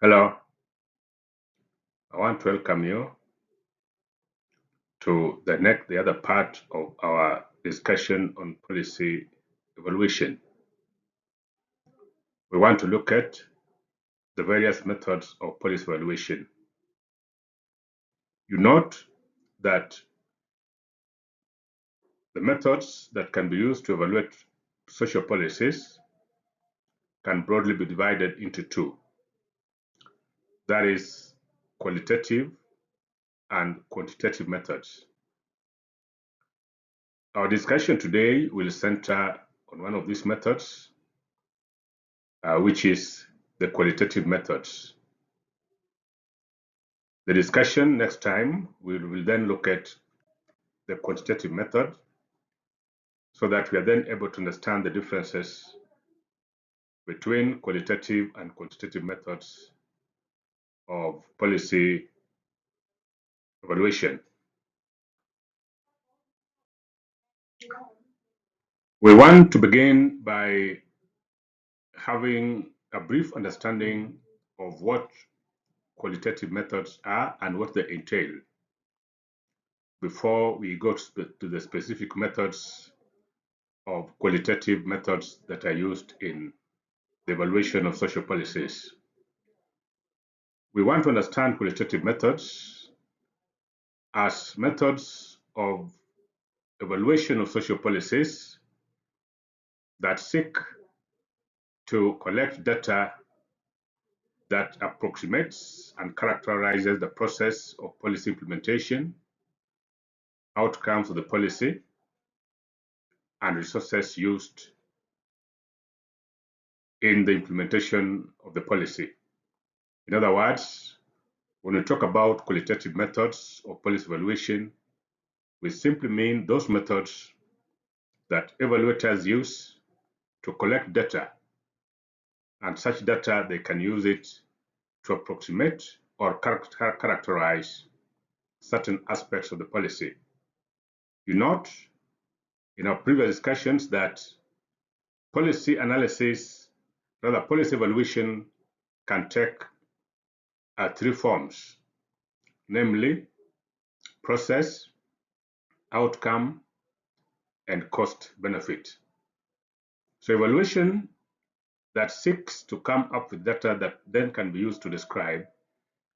Hello, I want to welcome you to the other part of our discussion on policy evaluation. We want to look at the various methods of policy evaluation. You note that the methods that can be used to evaluate social policies can broadly be divided into two. That is qualitative and quantitative methods. Our discussion today will center on one of these methods, which is the qualitative methods. The discussion next time we will then look at the quantitative method so that we are then able to understand the differences between qualitative and quantitative methods of policy evaluation. We want to begin by having a brief understanding of what qualitative methods are and what they entail before we go to the specific methods of qualitative methods that are used in the evaluation of social policies. We want to understand qualitative methods as methods of evaluation of social policies that seek to collect data that approximates and characterizes the process of policy implementation, outcomes of the policy, and resources used in the implementation of the policy. In other words, when we talk about qualitative methods of policy evaluation, we simply mean those methods that evaluators use to collect data, and such data they can use it to approximate or characterize certain aspects of the policy. You note in our previous discussions that policy analysis, rather policy evaluation, can take three forms, namely process, outcome, and cost benefit. So evaluation that seeks to come up with data that then can be used to describe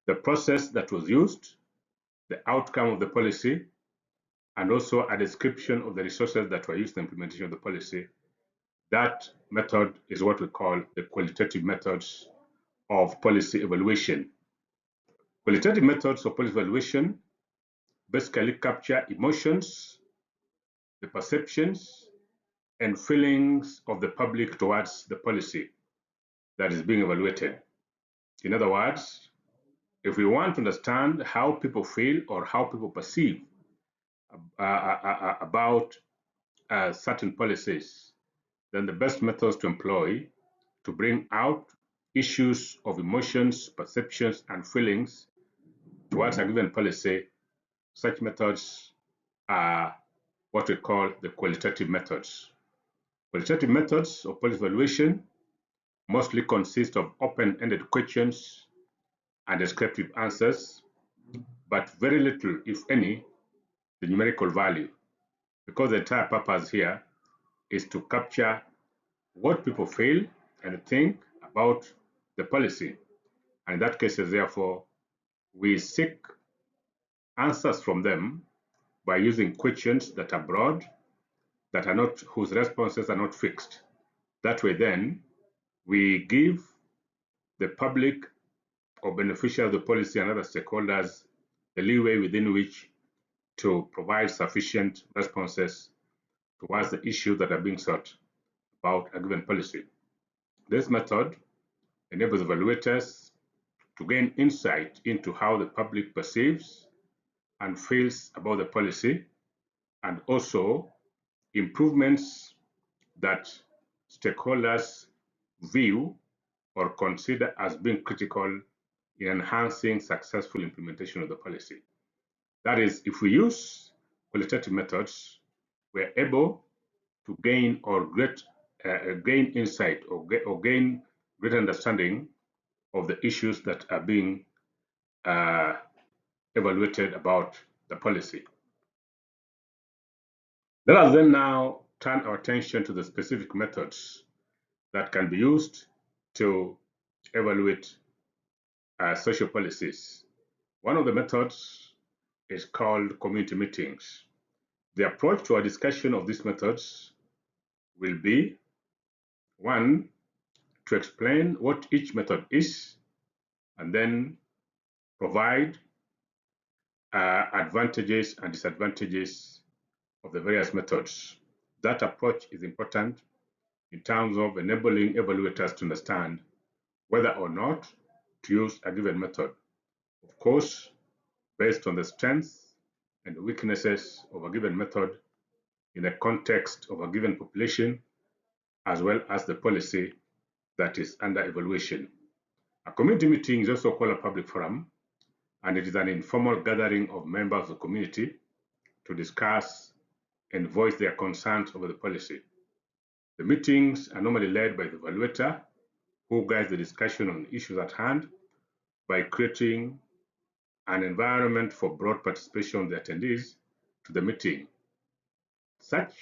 the process that was used, the outcome of the policy, and also a description of the resources that were used in the implementation of the policy. That method is what we call the qualitative methods of policy evaluation. Qualitative methods of policy evaluation basically capture emotions, the perceptions, and feelings of the public towards the policy that is being evaluated. In other words, if we want to understand how people feel or how people perceive about certain policies, then the best methods to employ to bring out issues of emotions, perceptions, and feelings towards a given policy, such methods are what we call the qualitative methods. Qualitative methods of policy evaluation mostly consist of open-ended questions and descriptive answers, but very little, if any, the numerical value, because the entire purpose here is to capture what people feel and think about the policy. And in that case, therefore, we seek answers from them by using questions that are broad, that are not, whose responses are not fixed. That way, then, we give the public or beneficiaries of the policy and other stakeholders the leeway within which to provide sufficient responses towards the issues that are being sought about a given policy. This method enables evaluators to gain insight into how the public perceives and feels about the policy, and also improvements that stakeholders view or consider as being critical in enhancing successful implementation of the policy. That is, if we use qualitative methods, we're able to gain or gain insight or gain great understanding of the issues that are being evaluated about the policy. Let us then now turn our attention to the specific methods that can be used to evaluate social policies. One of the methods is called community meetings. The approach to our discussion of these methods will be: one, to explain what each method is, and then provide advantages and disadvantages of the various methods. That approach is important in terms of enabling evaluators to understand whether or not to use a given method. Of course, based on the strengths and weaknesses of a given method in the context of a given population, as well as the policy that is under evaluation. A community meeting is also called a public forum, and it is an informal gathering of members of the community to discuss and voice their concerns over the policy. The meetings are normally led by the evaluator, who guides the discussion on issues at hand by creating an environment for broad participation of the attendees to the meeting. Such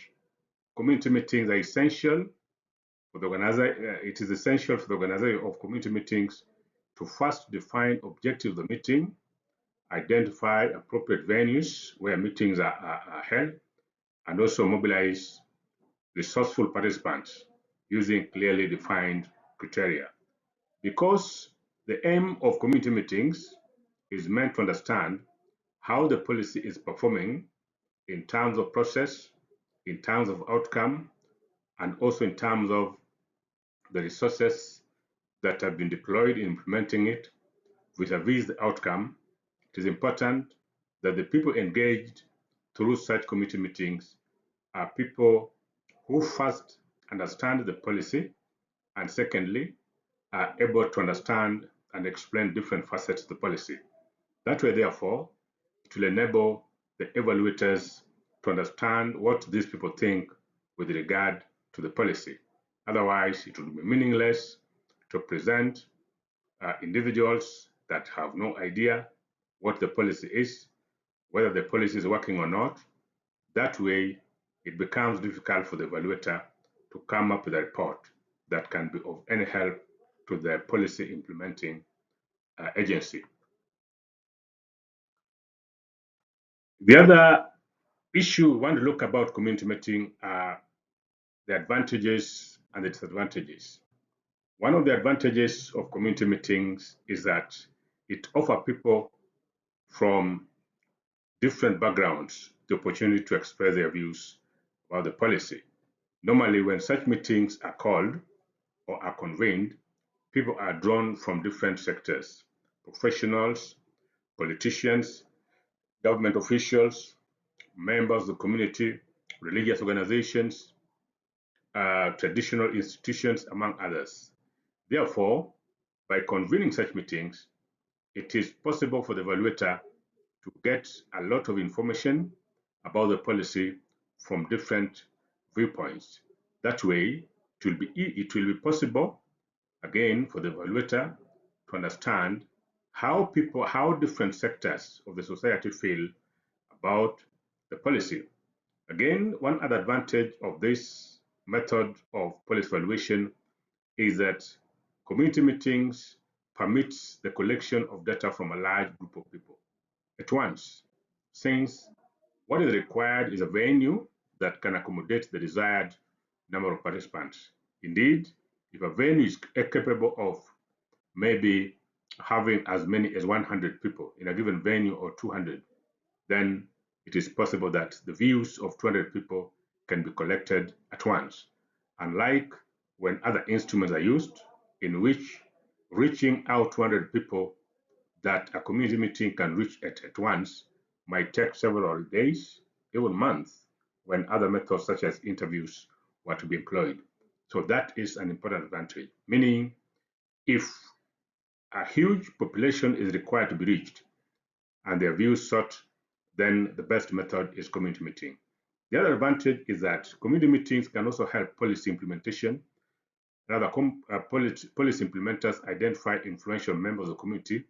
community meetings are essential for the organizer. It is essential for the organizer of community meetings to first define objectives of the meeting, identify appropriate venues where meetings are held, and also mobilize resourceful participants using clearly defined criteria. Because the aim of community meetings is meant to understand how the policy is performing in terms of process, in terms of outcome, and also in terms of the resources that have been deployed in implementing it vis-a-vis the outcome. It is important that the people engaged through such committee meetings are people who first understand the policy, and secondly, are able to understand and explain different facets of the policy. That way, therefore, it will enable the evaluators to understand what these people think with regard to the policy. Otherwise, it will be meaningless to present individuals that have no idea what the policy is, whether the policy is working or not. That way, it becomes difficult for the evaluator to come up with a report that can be of any help to the policy implementing agency. The other issue we want to look about community meeting are the advantages and the disadvantages. One of the advantages of community meetings is that it offers people from different backgrounds the opportunity to express their views about the policy. Normally, when such meetings are called or are convened, people are drawn from different sectors: professionals, politicians, government officials, members of the community, religious organizations, traditional institutions, among others. Therefore, by convening such meetings, it is possible for the evaluator to get a lot of information about the policy from different viewpoints. That way, it will be possible, again, for the evaluator to understand how different sectors of the society feel about the policy. Again, one other advantage of this method of policy evaluation is that community meetings permits the collection of data from a large group of people at once, since what is required is a venue that can accommodate the desired number of participants. Indeed, if a venue is capable of maybe having as many as 100 people in a given venue or 200, then it is possible that the views of 200 people can be collected at once. Unlike when other instruments are used, in which reaching out 200 people that a community meeting can reach at once might take several days, even months, when other methods such as interviews were to be employed. So that is an important advantage, meaning if a huge population is required to be reached and their views sought, then the best method is community meeting. The other advantage is that community meetings can also help policy implementation Rather, policy implementers identify influential members of the community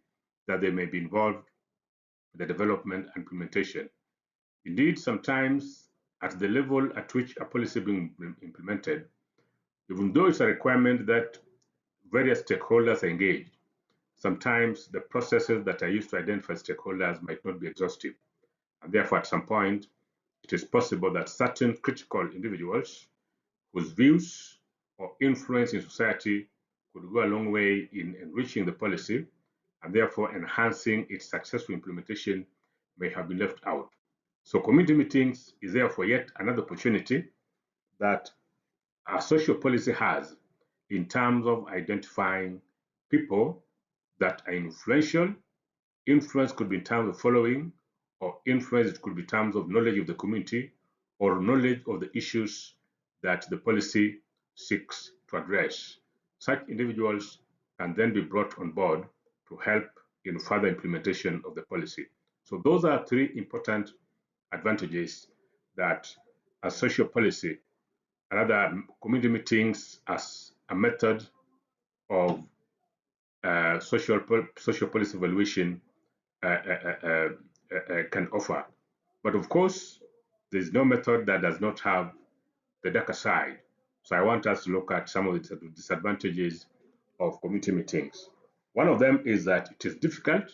that they may be involved in the development and implementation. Indeed, sometimes at the level at which a policy is being implemented, even though it's a requirement that various stakeholders are engaged, sometimes the processes that are used to identify stakeholders might not be exhaustive. And therefore, at some point, it is possible that certain critical individuals whose views or influence in society could go a long way in enriching the policy and therefore enhancing its successful implementation may have been left out. So community meetings is therefore yet another opportunity that our social policy has in terms of identifying people that are influential. Influence could be in terms of following, or influence could be in terms of knowledge of the community or knowledge of the issues that the policy seeks to address. Such individuals can then be brought on board to help in further implementation of the policy. So those are three important advantages that a social policy, rather community meetings as a method of social policy evaluation can offer. But of course, there's no method that does not have the darker side. So I want us to look at some of the disadvantages of community meetings. One of them is that it is difficult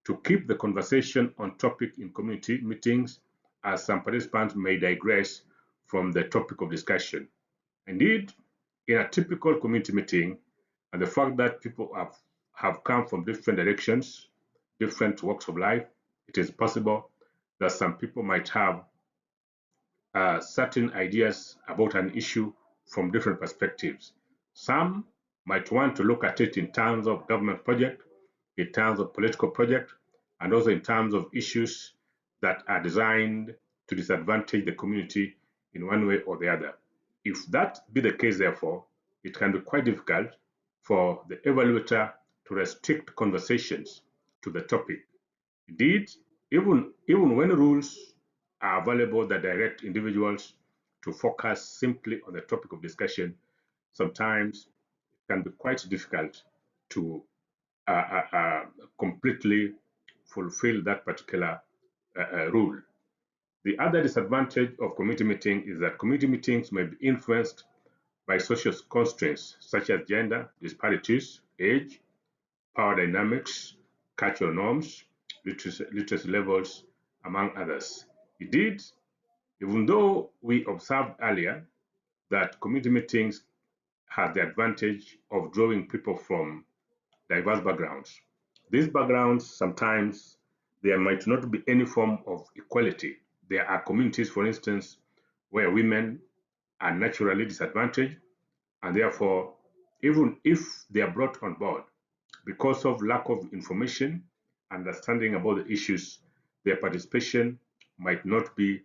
to keep the conversation on topic in community meetings, as some participants may digress from the topic of discussion. Indeed, in a typical community meeting, and the fact that people have come from different directions, different walks of life, it is possible that some people might have certain ideas about an issue from different perspectives. Some might want to look at it in terms of government project, in terms of political project, and also in terms of issues that are designed to disadvantage the community in one way or the other. If that be the case, therefore, it can be quite difficult for the evaluator to restrict conversations to the topic. Indeed, even when rules are available that direct individuals to focus simply on the topic of discussion, sometimes it can be quite difficult to completely fulfill that particular rule. The other disadvantage of community meeting is that community meetings may be influenced by social constraints such as gender disparities, age, power dynamics, cultural norms, literacy levels, among others. Indeed, even though we observed earlier that community meetings have the advantage of drawing people from diverse backgrounds, these backgrounds sometimes there might not be any form of equality. There are communities, for instance, where women are naturally disadvantaged, and therefore, even if they are brought on board, because of lack of information, understanding about the issues, their participation might not be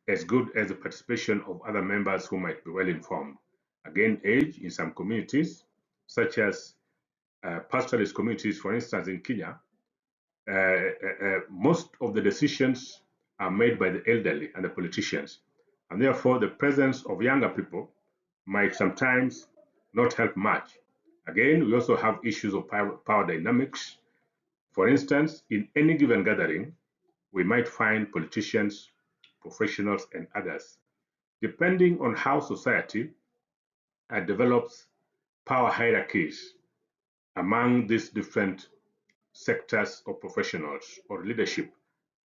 as good as the participation of other members who might be well informed. Again, age in some communities, such as pastoralist communities, for instance, in Kenya, most of the decisions are made by the elderly and the politicians. And therefore, the presence of younger people might sometimes not help much. Again, we also have issues of power dynamics. For instance, in any given gathering, we might find politicians, professionals, and others. Depending on how society develops power hierarchies among these different sectors or professionals or leadership,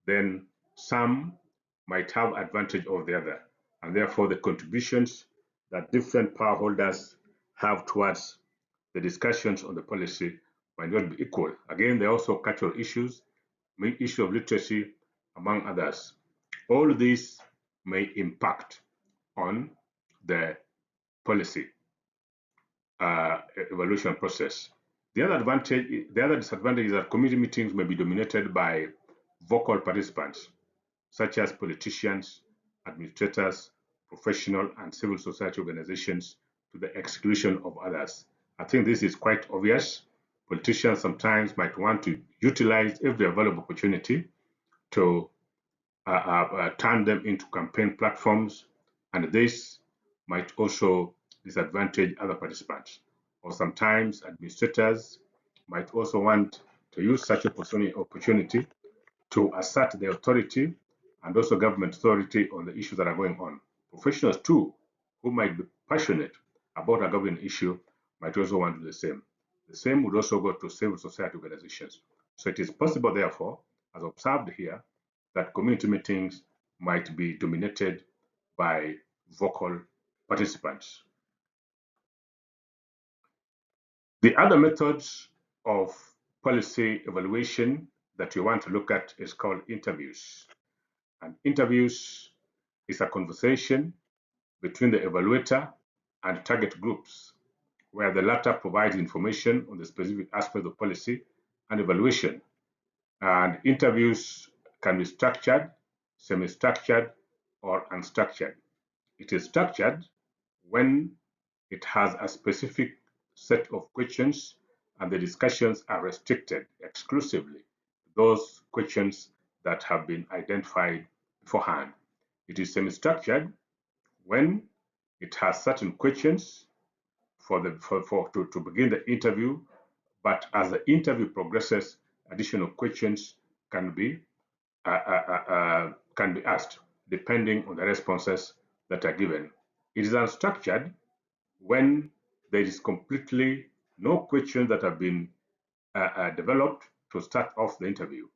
then some might have advantage over the other. And therefore, the contributions that different power holders have towards the discussions on the policy might not be equal. Again, there are also cultural issues, issue of literacy, among others. All these may impact on the policy evaluation process. The other disadvantage is that committee meetings may be dominated by vocal participants, such as politicians, administrators, professional, and civil society organizations, to the exclusion of others. I think this is quite obvious. Politicians sometimes might want to utilize every available opportunity to turn them into campaign platforms, and this might also disadvantage other participants. Or sometimes administrators might also want to use such opportunity to assert their authority and also government authority on the issues that are going on. Professionals too, who might be passionate about a government issue, might also want to do the same. The same would also go to civil society organizations. So it is possible, therefore, as observed here, that community meetings might be dominated by vocal participants. The other methods of policy evaluation that we want to look at is called interviews. And interviews is a conversation between the evaluator and target groups, where the latter provides information on the specific aspect of policy and evaluation. And interviews can be structured, semi-structured, or unstructured. It is structured when it has a specific set of questions and the discussions are restricted exclusively to those questions that have been identified beforehand. It is semi-structured when it has certain questions to begin the interview, but as the interview progresses, additional questions can be asked depending on the responses that are given. It is unstructured when there is completely no questions that have been developed to start off the interview.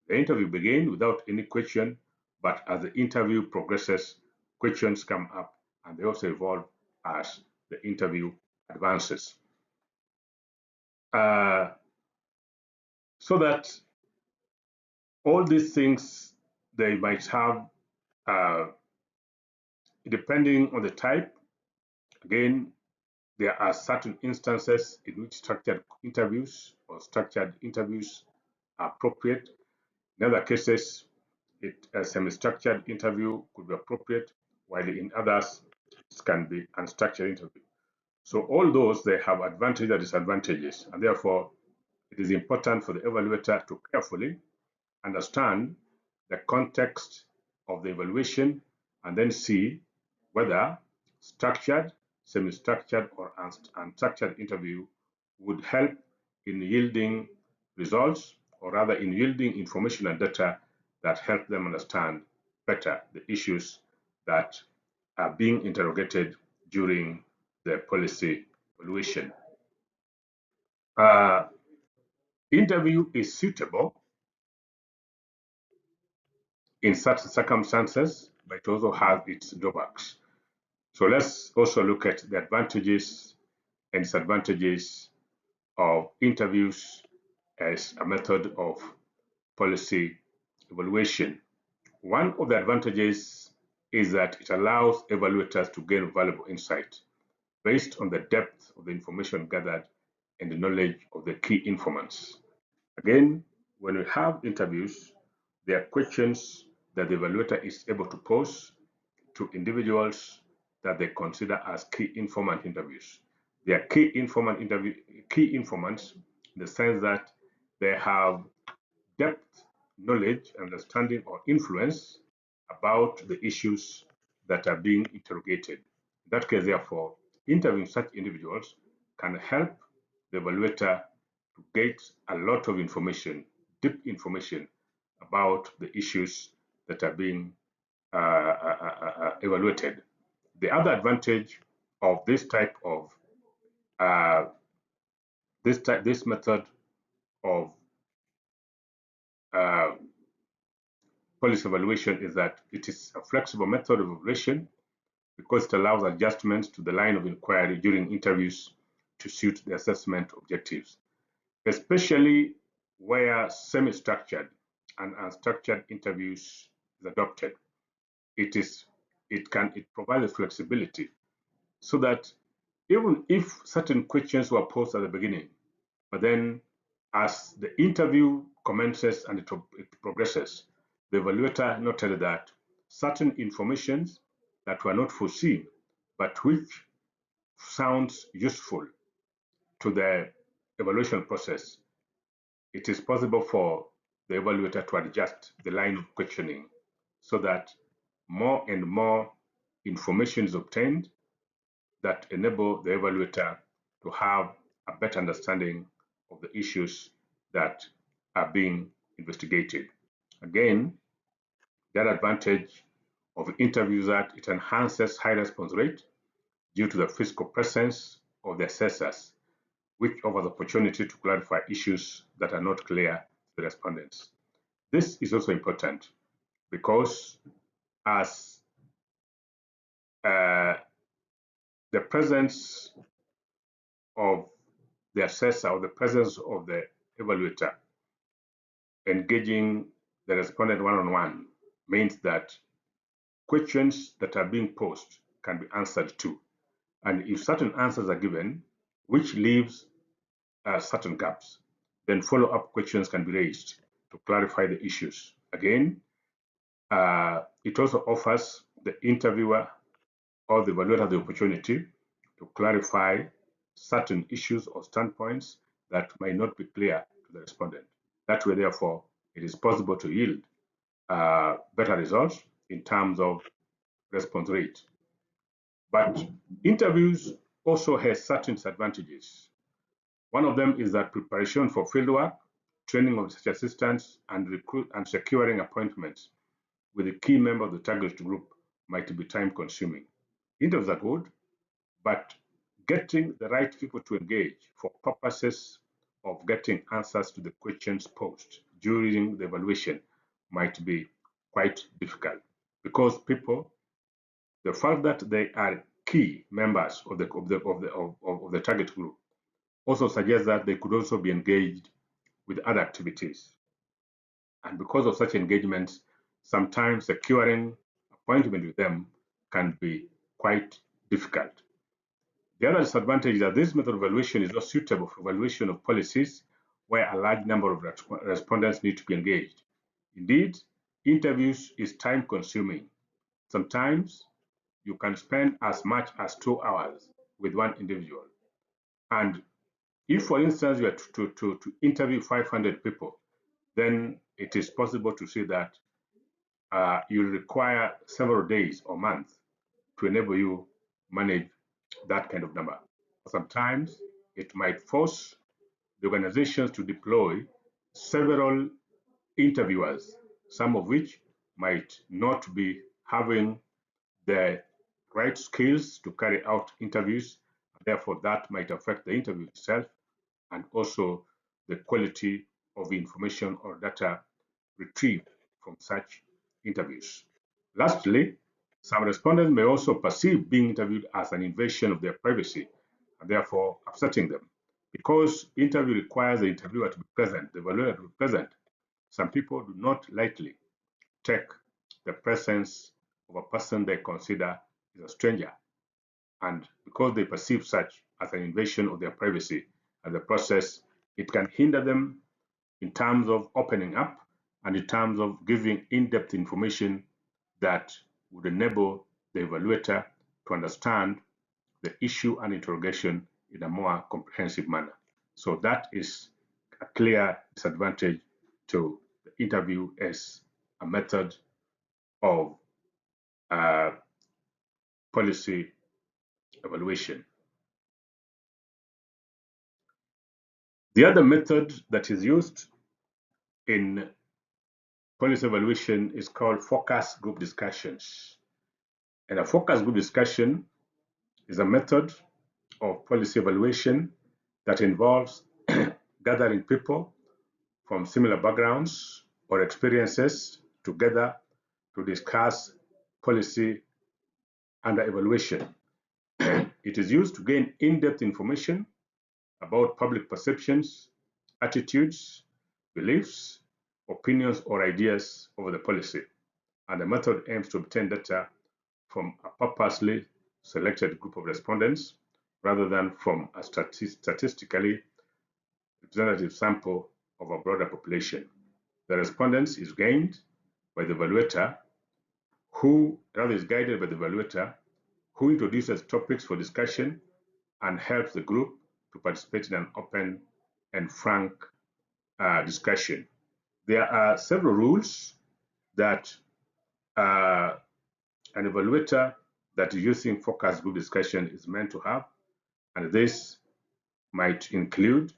The interview begins without any question, but as the interview progresses, questions come up and they also evolve as the interview advances. So that all these things, they might have, depending on the type, again, there are certain instances in which structured interviews or structured interviews are appropriate. In other cases, a semi-structured interview could be appropriate, while in others, it can be unstructured interview. So all those, they have advantages and disadvantages, and therefore, it is important for the evaluator to carefully understand the context of the evaluation and then see whether structured, semi-structured, or unstructured interview would help in yielding results, or rather in yielding information and data that help them understand better the issues that are being interrogated during the policy evaluation. Interview is suitable in such circumstances, but it also has its drawbacks. So let's also look at the advantages and disadvantages of interviews as a method of policy evaluation. One of the advantages is that it allows evaluators to gain valuable insight based on the depth of the information gathered and the knowledge of the key informants. Again, when we have interviews, there are questions that the evaluator is able to pose to individuals that they consider as key informant interviews. They are key informants in the sense that they have depth, knowledge, understanding, or influence about the issues that are being interrogated. In that case, therefore, interviewing such individuals can help the evaluator to get a lot of information, deep information about the issues that are being evaluated. The other advantage of this type of this method of uh, policy evaluation is that it is a flexible method of evaluation because it allows adjustments to the line of inquiry during interviews to suit the assessment objectives, especially where semi-structured and unstructured interviews is adopted. It provides flexibility so that even if certain questions were posed at the beginning, but then as the interview commences and it progresses, the evaluator noted that certain informations that were not foreseen, but which sounds useful to the evaluation process, it is possible for the evaluator to adjust the line of questioning so that more and more information is obtained that enable the evaluator to have a better understanding of the issues that are being investigated. Again, the other advantage of interviews that it enhances high response rate due to the physical presence of the assessors, which offers opportunity to clarify issues that are not clear to the respondents. This is also important because as the presence of the assessor or the presence of the evaluator engaging the respondent one-on-one means that questions that are being posed can be answered to. And if certain answers are given, which leaves certain gaps, then follow-up questions can be raised to clarify the issues. Again, it also offers the interviewer or the evaluator the opportunity to clarify certain issues or standpoints that might not be clear to the respondent. That way, therefore, it is possible to yield better results in terms of response rate. But interviews also has certain disadvantages. One of them is that preparation for fieldwork, training of such assistants, and securing appointments with a key member of the target group might be time consuming. Interviews are good, but getting the right people to engage for purposes of getting answers to the questions posed during the evaluation might be quite difficult because people, the fact that they are key members of the target group also suggests that they could also be engaged with other activities. And because of such engagements, sometimes securing appointment with them can be quite difficult. The other disadvantage is that this method of evaluation is not suitable for evaluation of policies where a large number of respondents need to be engaged. Indeed, interviews is time consuming. Sometimes you can spend as much as 2 hours with one individual. And if, for instance, you are to interview 500 people, then it is possible to see that you'll require several days or months to enable you manage that kind of number. Sometimes it might force the organizations to deploy several interviewers, some of which might not be having the right skills to carry out interviews. Therefore, that might affect the interview itself and also the quality of information or data retrieved from such interviews. Lastly, some respondents may also perceive being interviewed as an invasion of their privacy and therefore upsetting them. Because interview requires the interviewer to be present, the evaluator to be present, some people do not lightly take the presence of a person they consider is a stranger. And because they perceive such as an invasion of their privacy and the process, it can hinder them in terms of opening up and in terms of giving in-depth information that would enable the evaluator to understand the issue and interrogation in a more comprehensive manner. So that is a clear disadvantage to the interview as a method of policy evaluation. The other method that is used in policy evaluation is called focus group discussions. And a focus group discussion is a method of policy evaluation that involves gathering people from similar backgrounds or experiences together to discuss policy under evaluation. It is used to gain in-depth information about public perceptions, attitudes, beliefs, opinions, or ideas over the policy. And the method aims to obtain data from a purposely selected group of respondents rather than from a statistically representative sample of a broader population. The respondents is gained by the evaluator who rather is guided by the evaluator who introduces topics for discussion and helps the group to participate in an open and frank discussion. There are several rules that an evaluator that using focus group discussion is meant to have, and this might include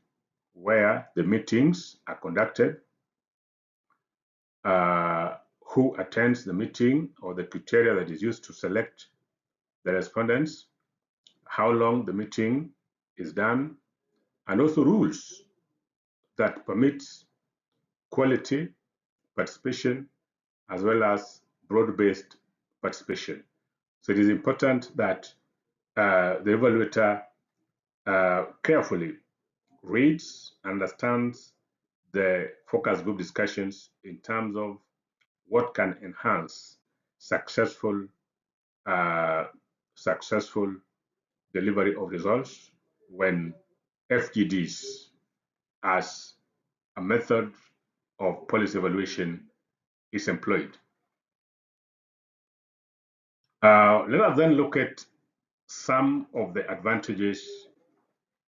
where the meetings are conducted, who attends the meeting or the criteria that is used to select the respondents, how long the meeting is done, and also rules that permits quality participation as well as broad-based participation. So it is important that the evaluator carefully reads, understands the focus group discussions in terms of what can enhance successful uh, successful delivery of results when FGDs as a method of policy evaluation is employed. Let us then look at some of the advantages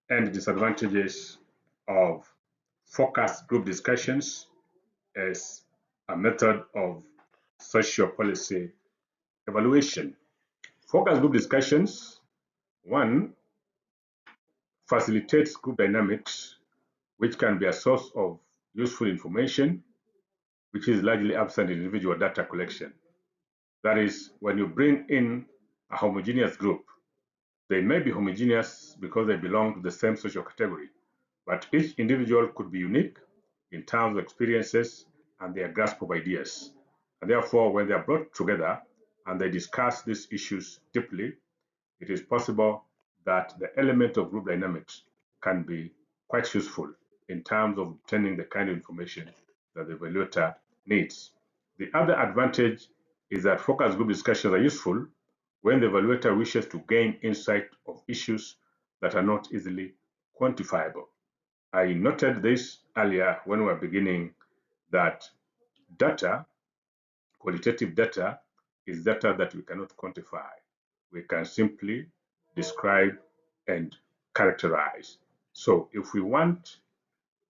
and disadvantages of focus group discussions as a method of social policy evaluation. Focus group discussions, one, facilitates group dynamics, which can be a source of useful information, which is largely absent in individual data collection. That is, when you bring in a homogeneous group, they may be homogeneous because they belong to the same social category, but each individual could be unique in terms of experiences and their grasp of ideas. And therefore, when they are brought together and they discuss these issues deeply, it is possible that the element of group dynamics can be quite useful in terms of obtaining the kind of information that the evaluator needs. The other advantage is that focus group discussions are useful when the evaluator wishes to gain insight of issues that are not easily quantifiable. I noted this earlier when we were beginning that data, qualitative data, is data that we cannot quantify. We can simply describe and characterize. So if we want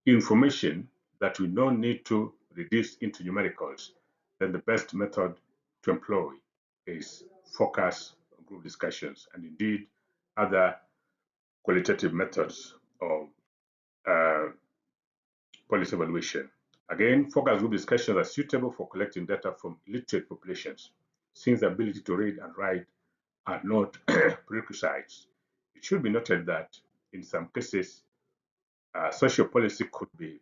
information that we don't need to reduce into numericals, then the best method to employ is focus group discussions and indeed other qualitative methods of uh, policy evaluation. Again, focus group discussions are suitable for collecting data from illiterate populations, since the ability to read and write are not prerequisites. It should be noted that in some cases, social policy could be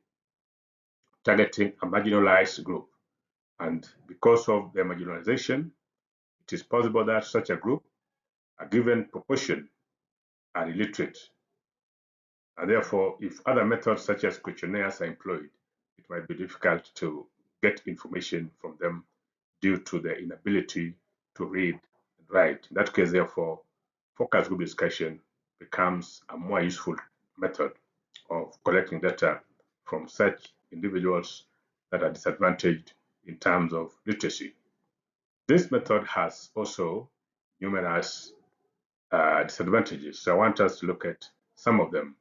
targeting a marginalized group. And because of their marginalization, it is possible that such a group, a given proportion, are illiterate. And therefore, if other methods such as questionnaires are employed, it might be difficult to get information from them due to their inability to read and write. In that case, therefore, focus group discussion becomes a more useful method of collecting data from such individuals that are disadvantaged in terms of literacy. This method has also numerous disadvantages. So I want us to look at some of them.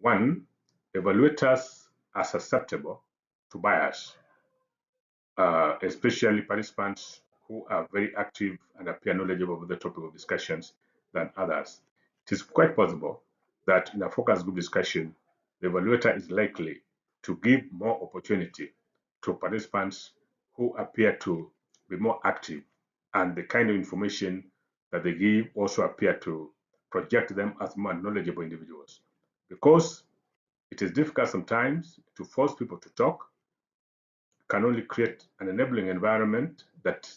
One, evaluators are susceptible to bias, especially participants who are very active and appear knowledgeable of the topic of discussions than others. It is quite possible that in a focus group discussion, the evaluator is likely to give more opportunity to participants who appear to be more active, and the kind of information that they give also appear to project them as more knowledgeable individuals. Because it is difficult sometimes to force people to talk, can only create an enabling environment that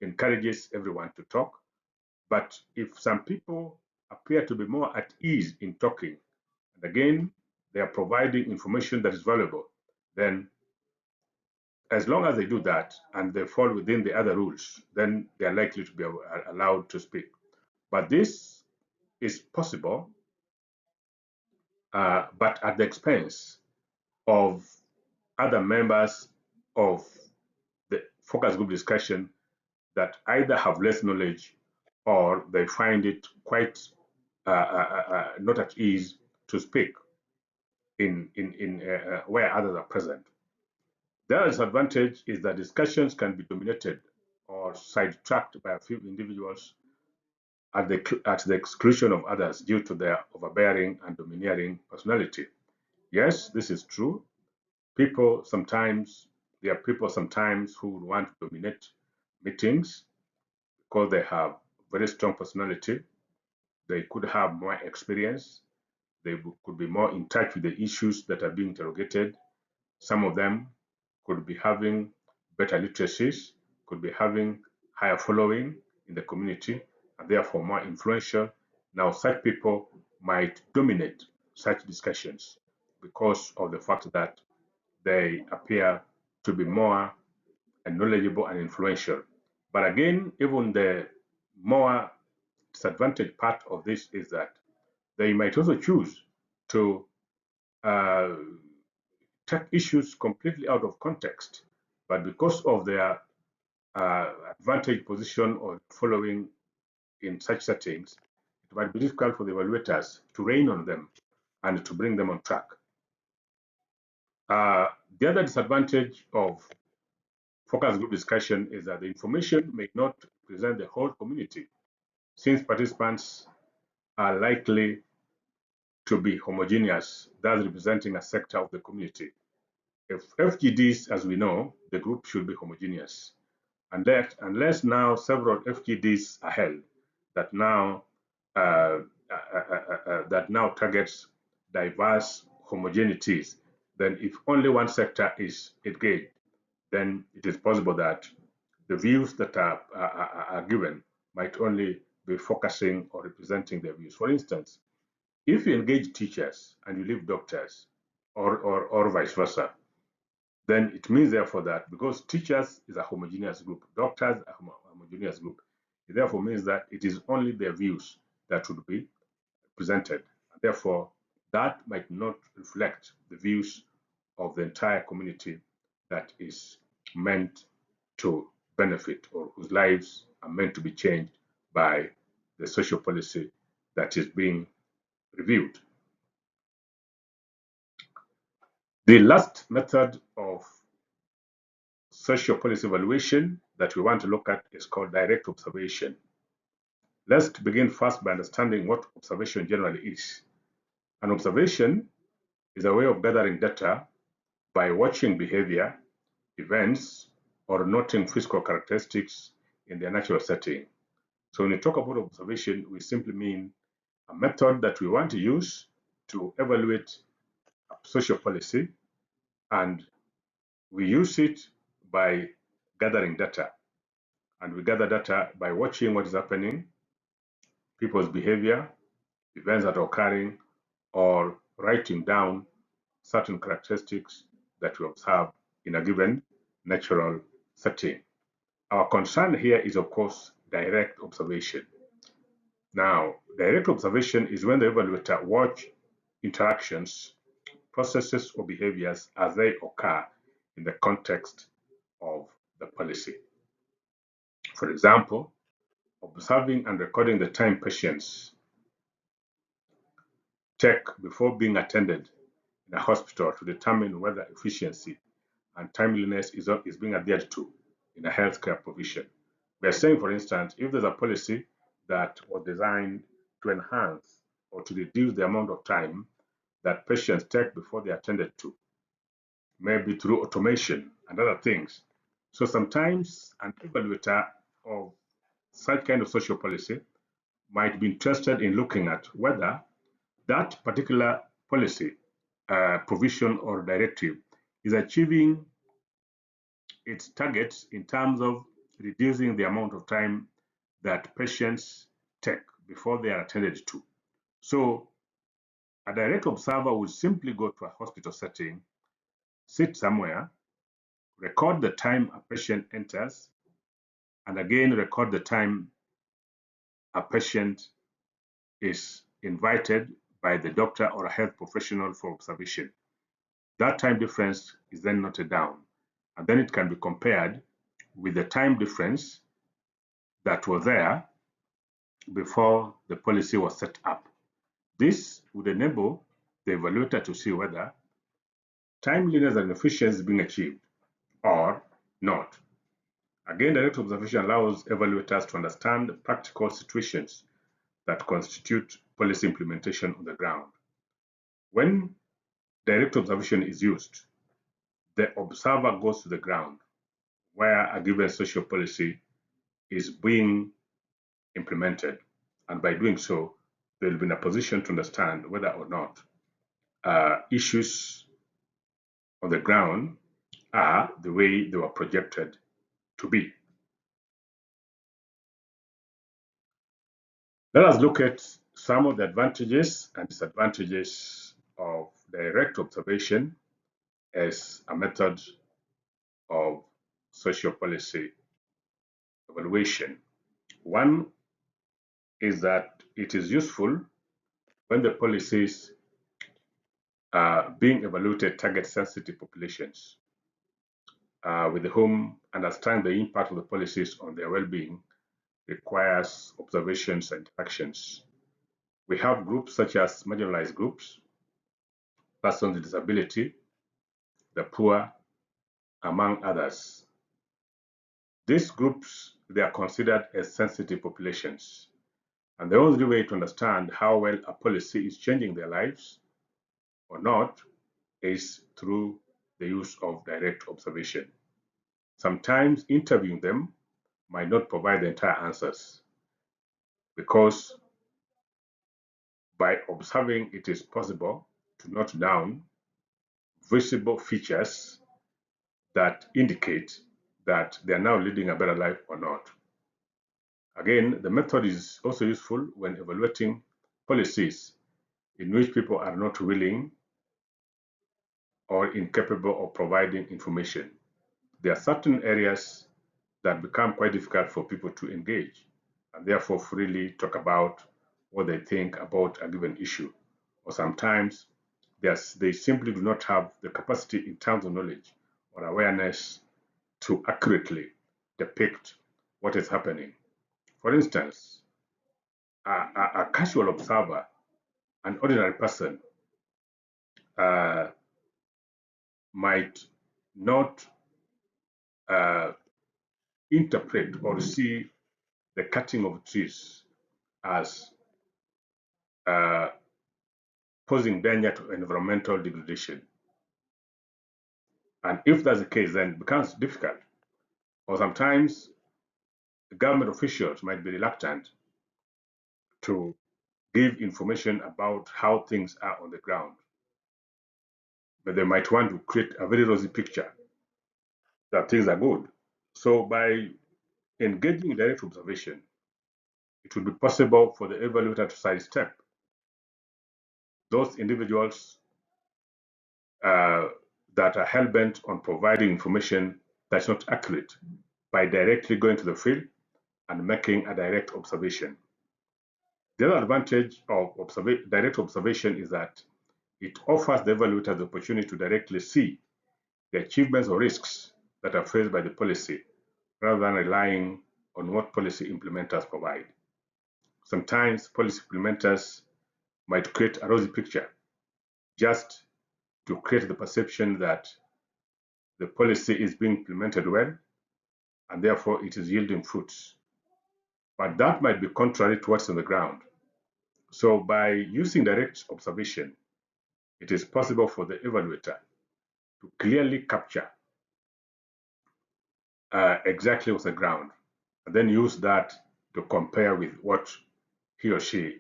encourages everyone to talk. But if some people appear to be more at ease in talking, and again they are providing information that is valuable, then as long as they do that and they fall within the other rules, then they are likely to be allowed to speak. But this is possible, but at the expense of other members of the focus group discussion that either have less knowledge or they find it quite not at ease to speak in where others are present. The other disadvantage is that discussions can be dominated or sidetracked by a few individuals at the exclusion of others due to their overbearing and domineering personality. Yes, this is true. People sometimes, there are people sometimes who would want to dominate meetings because they have very strong personality. They could have more experience. They could be more in touch with the issues that are being interrogated. Some of them could be having better literacies, could be having higher following in the community, and therefore more influential. Now, such people might dominate such discussions because of the fact that they appear to be more knowledgeable and influential. But again, even the more disadvantaged part of this is that they might also choose to uh, take issues completely out of context, but because of their advantage position or following in such settings, it might be difficult for the evaluators to rein on them and to bring them on track. The other disadvantage of focus group discussion is that the information may not present the whole community, since participants are likely to be homogeneous, thus representing a sector of the community. If FGDs, as we know, the group should be homogeneous. Unless now several FGDs are held that now targets diverse homogeneities, then if only one sector is engaged, then it is possible that the views that are given might only be focusing or representing their views. For instance, if you engage teachers and you leave doctors, or vice versa, then it means therefore that because teachers is a homogeneous group, doctors are a homogeneous group, it therefore means that it is only their views that would be presented. Therefore, that might not reflect the views of the entire community that is meant to benefit or whose lives are meant to be changed by the social policy that is being reviewed. The last method of social policy evaluation that we want to look at is called direct observation. Let's begin first by understanding what observation generally is. An observation is a way of gathering data by watching behavior, events, or noting physical characteristics in their natural setting. So when we talk about observation, we simply mean a method that we want to use to evaluate social policy, and we use it by gathering data. And we gather data by watching what is happening, people's behavior, events that are occurring, or writing down certain characteristics that we observe in a given natural setting. Our concern here is, of course, direct observation. Now, direct observation is when the evaluator watch interactions, processes, or behaviors as they occur in the context of the policy. For example, observing and recording the time patients take before being attended in a hospital to determine whether efficiency and timeliness is being adhered to in a healthcare provision. We are saying, for instance, if there's a policy that was designed to enhance or to reduce the amount of time that patients take before they're attended to, maybe through automation and other things. So sometimes an evaluator of such kind of social policy might be interested in looking at whether that particular policy, provision, or directive is achieving its targets in terms of reducing the amount of time that patients take before they are attended to. So a direct observer would simply go to a hospital setting, sit somewhere, record the time a patient enters, and again record the time a patient is invited by the doctor or a health professional for observation. That time difference is then noted down, and then it can be compared with the time difference that was there before the policy was set up. This would enable the evaluator to see whether timeliness and efficiency is being achieved or not. Again, direct observation allows evaluators to understand practical situations that constitute policy implementation on the ground. When direct observation is used, the observer goes to the ground where a given social policy is being implemented. And by doing so, they'll be in a position to understand whether or not issues on the ground are the way they were projected to be. Let us look at some of the advantages and disadvantages of direct observation as a method of social policy evaluation. One is that it is useful when the policies being evaluated target sensitive populations with whom understanding the impact of the policies on their well-being requires observations and actions. We have groups such as marginalized groups, persons with disability, the poor, among others. These groups, they are considered as sensitive populations. And the only way to understand how well a policy is changing their lives or not is through the use of direct observation. Sometimes interviewing them might not provide the entire answers because by observing it is possible to note down visible features that indicate that they are now leading a better life or not. Again, the method is also useful when evaluating policies in which people are not willing or incapable of providing information. There are certain areas that become quite difficult for people to engage and therefore freely talk about what they think about a given issue. Or sometimes they simply do not have the capacity in terms of knowledge or awareness to accurately depict what is happening. For instance, a casual observer, an ordinary person, uh, might not uh, interpret or see the cutting of trees as uh, posing danger to environmental degradation. And if that's the case, then it becomes difficult. Or sometimes government officials might be reluctant to give information about how things are on the ground. But they might want to create a very rosy picture that things are good. So by engaging in direct observation, it will be possible for the evaluator to sidestep those individuals uh, that are hell-bent on providing information that's not accurate by directly going to the field and making a direct observation. The other advantage of direct observation is that it offers the evaluator the opportunity to directly see the achievements or risks that are faced by the policy rather than relying on what policy implementers provide. Sometimes policy implementers might create a rosy picture just to create the perception that the policy is being implemented well and therefore it is yielding fruits. But that might be contrary to what's on the ground. So by using direct observation, it is possible for the evaluator to clearly capture exactly what's on the ground and then use that to compare with what he or she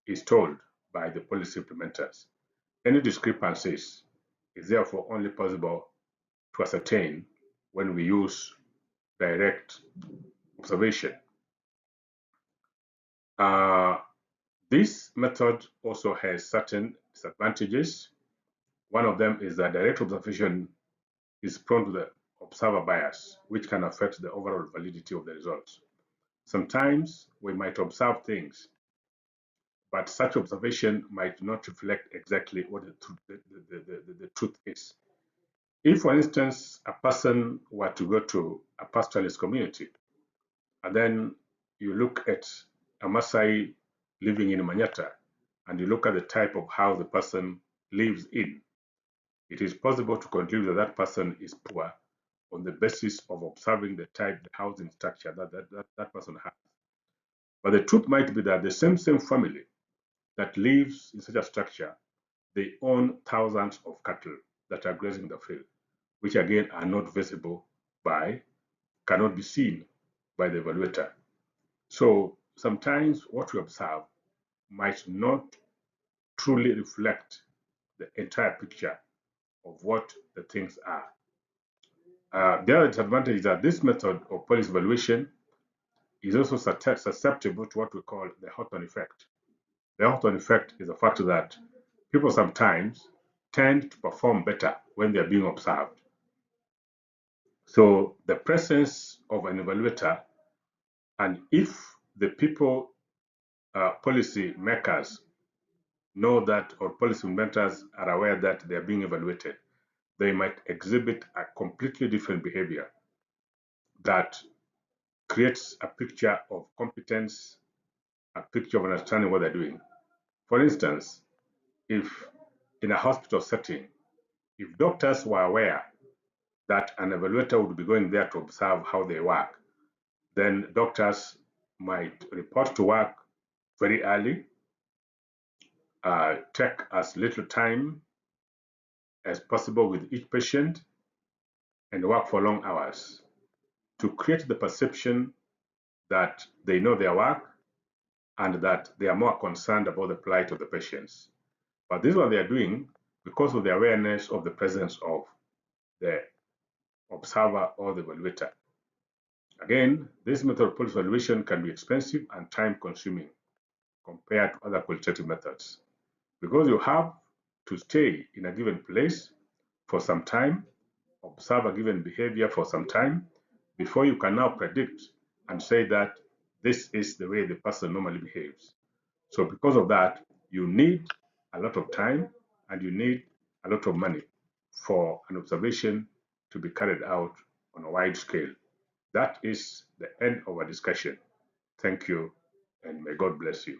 is told by the policy implementers. Any discrepancies is therefore only possible to ascertain when we use direct observation. Uh, this method also has certain disadvantages. One of them is that direct observation is prone to the observer bias, which can affect the overall validity of the results. Sometimes we might observe things, but such observation might not reflect exactly what the truth is. If, for instance, a person were to go to a pastoralist community, and then you look at a Maasai living in Manyata, and you look at the type of house the person lives in, it is possible to conclude that that person is poor on the basis of observing the type, the housing structure that person has. But the truth might be that the same family that lives in such a structure, they own thousands of cattle that are grazing the field, which again are not visible by, cannot be seen by the evaluator. So sometimes what we observe might not truly reflect the entire picture of what the things are. The other disadvantage is that this method of policy evaluation is also susceptible to what we call the Hawthorne effect. The Hawthorne effect is the fact that people sometimes tend to perform better when they are being observed. So the presence of an evaluator, and if the people, policy makers know that, or policy makers are aware that they are being evaluated, they might exhibit a completely different behavior that creates a picture of competence, a picture of understanding what they're doing. For instance, if in a hospital setting, if doctors were aware that an evaluator would be going there to observe how they work, then doctors might report to work very early, take as little time as possible with each patient, and work for long hours to create the perception that they know their work and that they are more concerned about the plight of the patients. But this is what they are doing because of the awareness of the presence of the observer or the evaluator. Again, this method of policy evaluation can be expensive and time consuming compared to other qualitative methods because you have to stay in a given place for some time, observe a given behavior for some time before you can now predict and say that this is the way the person normally behaves. So because of that, you need a lot of time and you need a lot of money for an observation to be carried out on a wide scale. That is the end of our discussion. Thank you, and may God bless you.